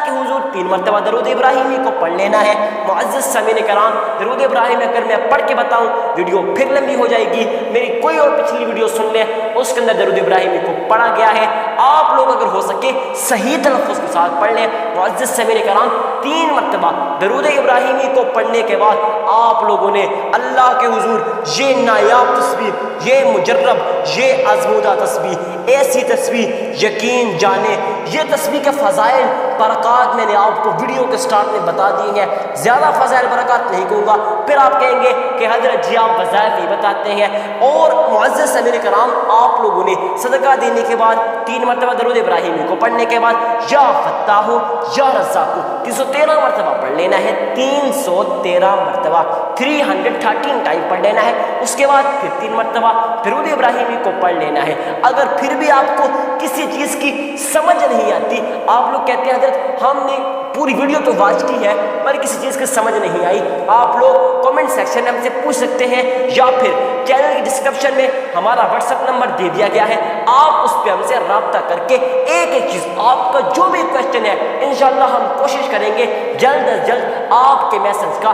के हुजूर 3 मरतबा दरूद इब्राहिमी को पढ़ लेना है। मुअज़्ज़ज़ सामीन कराम, दरूद इब्राहिमी अगर मैं पढ़ के बताऊं वीडियो फिर लंबी हो जाएगी। मेरी कोई और पिछली वीडियो सुन लें, उसके अंदर दरूद इब्राहिमी को पढ़ा गया है। आप लोग अगर हो सके सही तलफ़्फ़ुज़ के साथ पढ़ लें। मुअज़्ज़ज़ सामीन कराम, 3 मरतबा दरूद इब्राहिमी को पढ़ने के बाद आप लोगों ने अल्लाह के हुजूर ये नायाब तस्बीह, ये मुजर्रब, ये आज़मूदा तस्बीह, ऐसी तस्बीह यकीन जाने ये तस्बीह के फ़ज़ाइल बरक़ात मैंने आपको वीडियो के स्टार्ट में बता दी हैं। ज़्यादा फ़ज़ाइल बरक़ात नहीं कहूँगा, फिर आप कहेंगे कि हज़रत जी आप वज़ाइफ ही बताते हैं। और मुअज़्ज़ज़ सामीन कराम, आप लोगों ने सदका देने के बाद 3 मरतबा दरूद इब्राहिमी को पढ़ने के बाद या फत्ताहु या रज़्ज़ाक़ु 313 मरतबा पढ़ लेना है। 313 मरतबा 313 टाइम पढ़ लेना है। उसके बाद फिर 3 मरतबा दरूद इब्राहिमी को पढ़ लेना है। अगर फिर भी आपको किसी चीज़ की समझ नहीं आती, आप लोग कहते हैं हज़रत हमने पूरी वीडियो तो वाच की है पर किसी चीज़ की समझ नहीं आई, आप लोग कमेंट सेक्शन में हमसे पूछ सकते हैं या फिर चैनल की डिस्क्रिप्शन में हमारा व्हाट्सएप नंबर दे दिया गया है। आप उस पर हमसे रब्ता करके एक एक चीज़ आपका जो भी क्वेश्चन है इंशाअल्लाह हम कोशिश करेंगे जल्द अज जल्द आपके मैसेज का